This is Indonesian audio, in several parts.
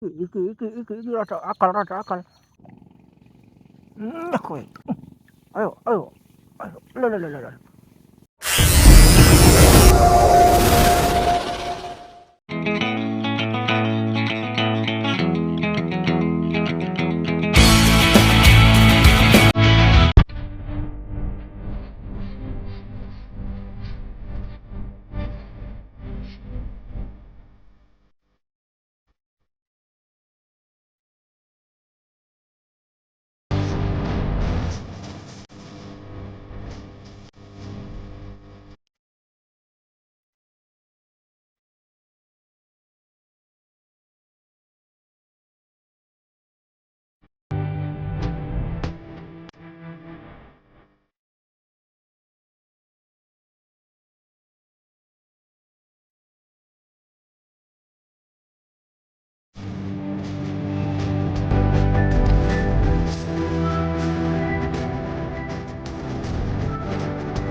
Iki rada akal, rada akal. Kowe. Ayo, ayo. Ayo. Lho.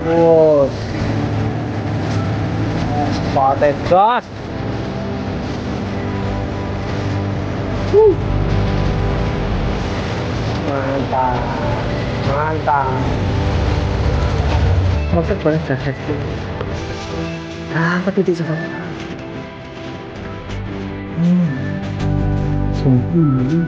Bos, sepate gas. Mantap, mantap. Maksud banget jahat sih. Apa titik coba? Sungguh.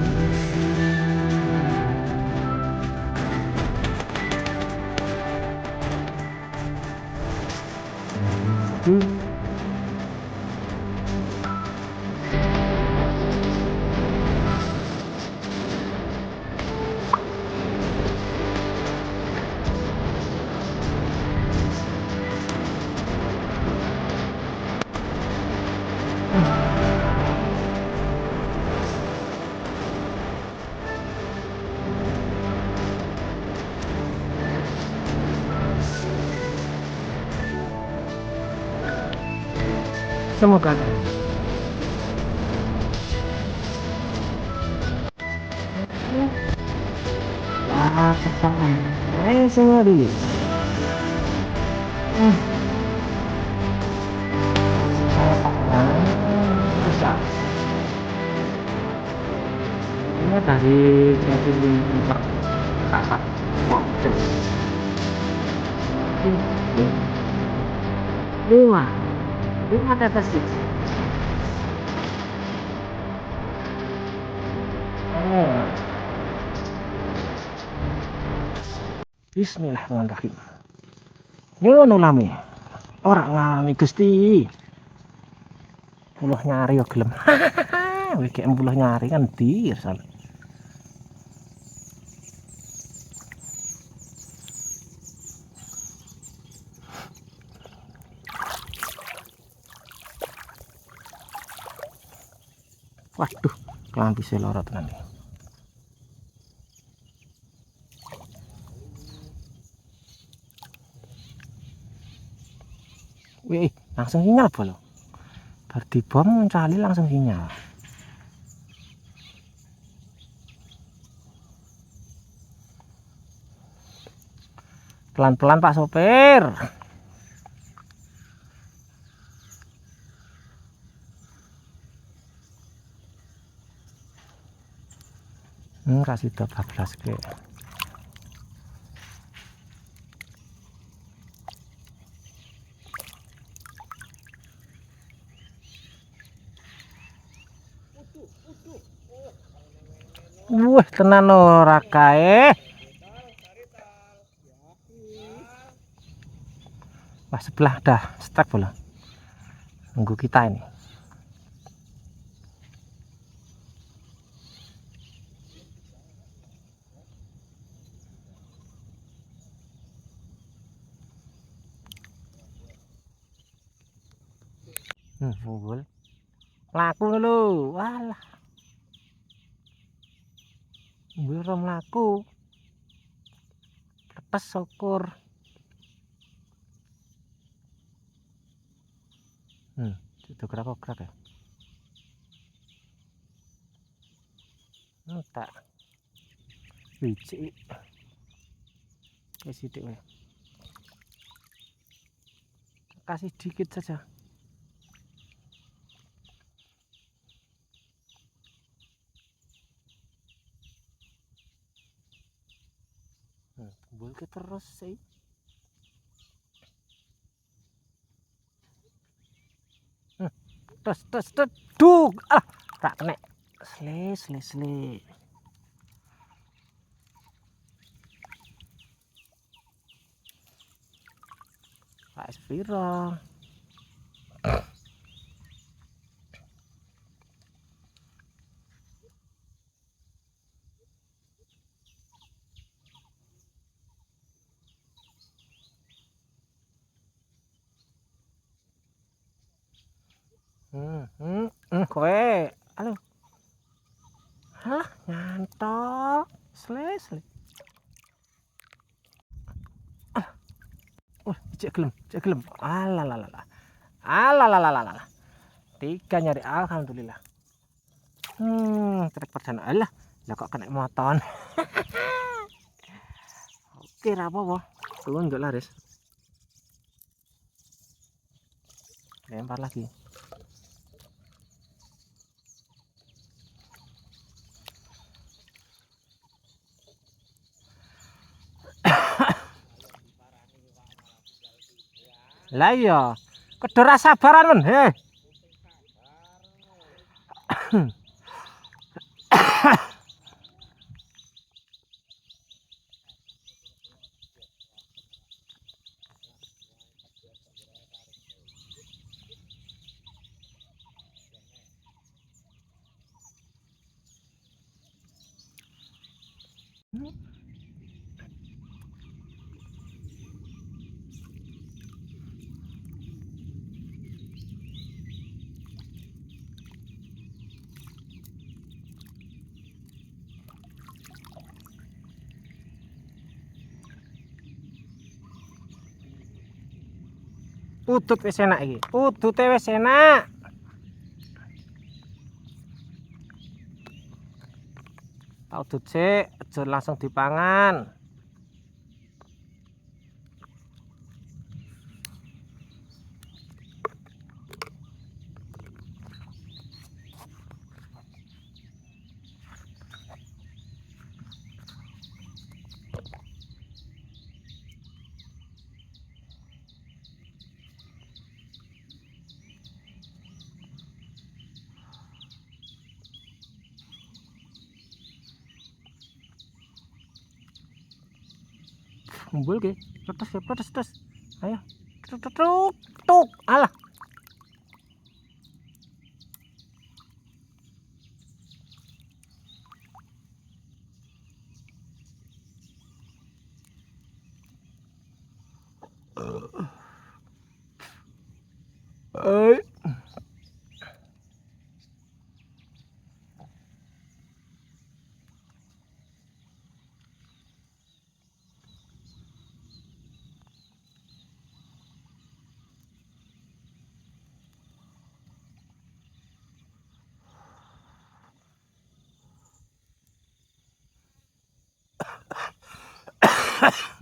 Semoga. Ayo semua dulu. Bisa. Ini dari kakak. Lima. Lima tetes sih. Bismillahirrahmanirrahim. Ngono lami. Ora ngami Gusti. Puluh nyari yo gelem. Wek puluh nyari kan dir sal. Waduh, kelambi selorot nanti. Wih, langsung sinyal bolo. Bar dibom cali langsung sinyal. Pelan-pelan Pak sopir. Kasih 12 ke. Wah, tenan ora kae. Wah, sebelah dah stuck bola. Nunggu kita ini. Full. Laku lho. Walah. Belum laku. Lepas syukur. Itu gerak ya. Tak. Biji. Kasih dikit. Kasih dikit saja. Bulke terus sih. Terus duk tak kena sle Pak Spiro. Kowe halo halah nyantok sle cek gelem alalala alalala tiga nyari alhamdulillah. Trek perdana alah lah kok kena moton. Oke rapopo tunjuk laris lempar lagi. Lah iya kedora sabaran men udut wis enak iki udute wis enak. Tak udut sik aja langsung dipangan. Kumpul ke protes ayo tuk alah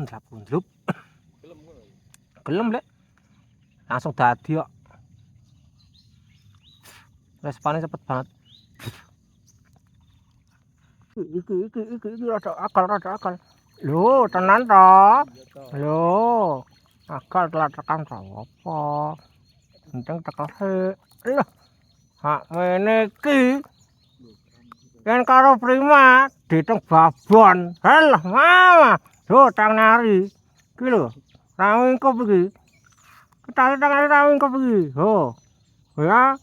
ndlap gelem lek langsung dadi kok responnya cepet banget. Iki rada akal lho tenan toh lho akal telat tekan apa penting tekan lho hak ngene iki kan karo prima ditung babon halah mama lho tang nari iki lho rawingkup iki kita tangane rawingkup iki ho ya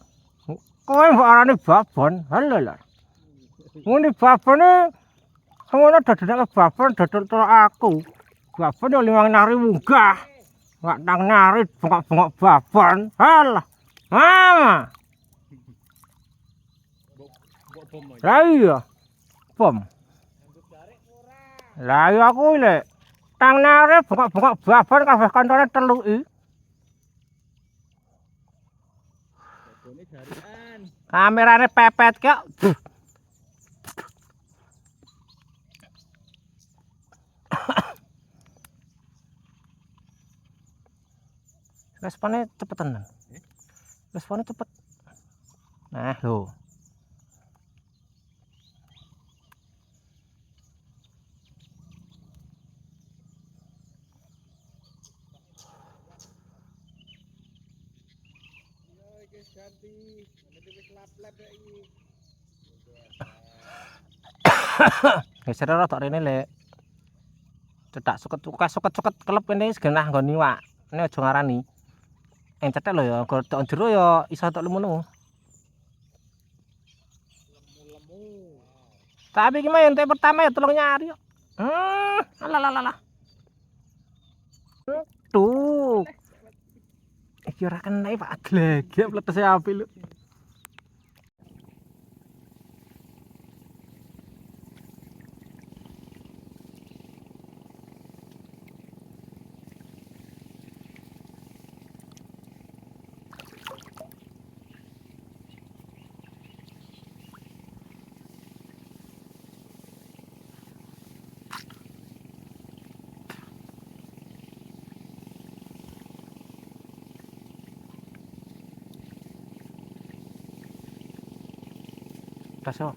kowe mbok arani babon halah ngene babone ngono dadane babon dodol aku babon yo limang nari munggah gak tang nari bengok-bengok babon halah mama lah iya bom lah iya aku lek tang nari bengok-bengok babon kabeh kancane telu i kamerane pepet kok responnya cepet tenan responnya cepet nah lho Geser rada rene lek. Cedak suket kelep ini segenah nggon iwak. Ini aja ngarani. Cetek lho ya, godhok jero ya iso tok lemu. Tapi iki mah entek pertama ya tolong nyari kok. Alah. Tuh. Iki ora kena Pak Adlege pletese api lho. Tas yo.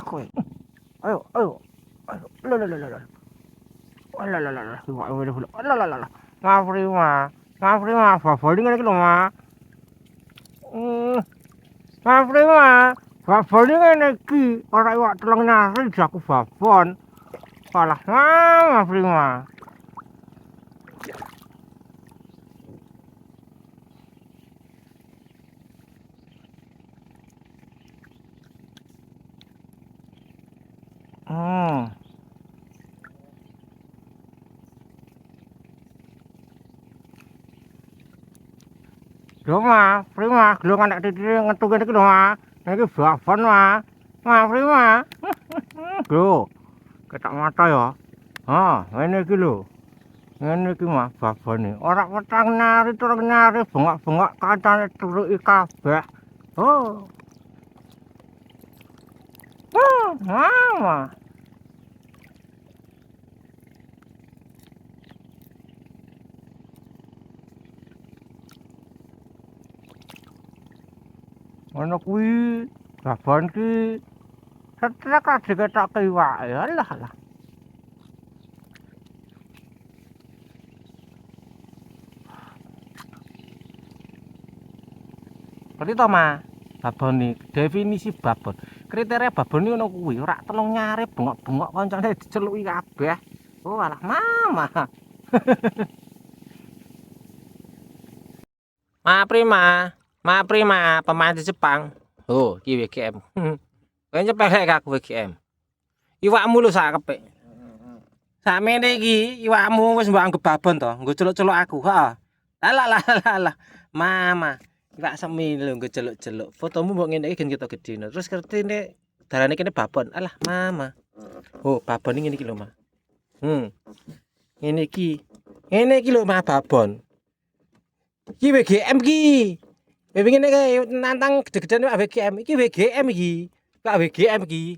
Kowe. Ayo. Lalalala. Ngapri mah, babon ngene iki lho, Mas. Ngapri mah, babon ngene iki, ora iwak teleng nyari jaku babon. Alah, ngapri mah. Lho Mas, prima, lho anak titik ngetu kene iki lho Mas. Niki babon Mas. Mas prima. Lho, ketak mata ya. Ngene iki lho. Ngene iki Mas babone. Ora petang nyari bengok-bengok kancane turuki kabeh. Mama. Ono kuwi babon ki setrek diketok iwake. Alah. Ngerti to, Mas? Babon iki definisi babon. Kriteria babon iki ono kuwi, ora telung nyare bengok-bengok kancane diceluki kabeh. Alah, mama. Ma prima, pemain di Jepang. Iki WGM. Kowe nyepelek aku WGM. Iwakmu lho sak kepek. Sakmene iki iwakmu wis mbok anggap babon to, nggo celuk-celuk aku. Heeh. Alah. Mama, iwak semi lho nggo celuk-celuk. Fotomu mbok ngene iki gen kita gedene. Terus kertine darane kene babon. Alah, mama. Babon iki ngene iki lho, Ma. Ngene iki lho, Ma, babon. Iki WGM iki. Wingi ngene nantang gede-gedean Pak WGM. Iki WGM iki. Pak WGM iki.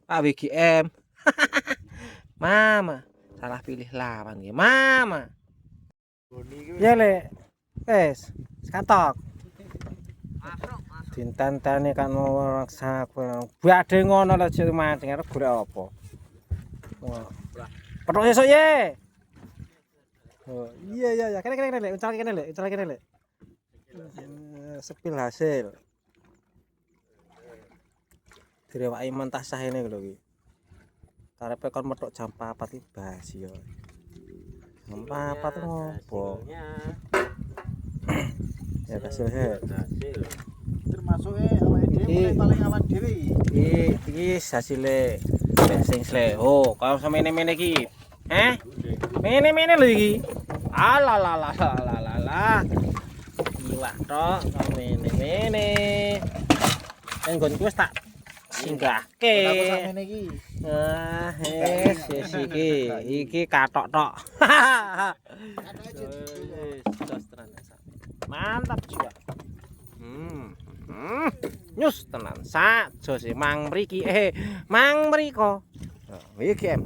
Pak WGM. Mama, salah pilih lawan iki. Mama. Ya, Lek. Wes, katok. Dintenteni kan raksa badhe ngono lho jek mancing arep golek apa. Petok sesuk ye. Iya. Kene Lek, uncal kene Lek. Sepil hasil direwaki mentah sah ini lho iki karepe kon metok jam 4 iki basi yo jam 4 ngopo ya hasil termasuk awake paling awak dhewe iki hasile sing sle kalau semene-mene iki mene lho iki alah iwak tok mene nggonku wis tak singgahke samene iki iki katok tok mantap juga nyus tenan sajo sih mang mriki mang mriko. Iki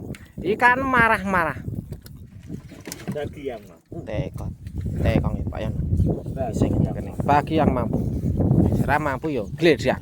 ikan marah-marah. Bagi yang Tekong Pak Yon. Sing kene. Bagi yang mampu. Ora mampu yo gledyak.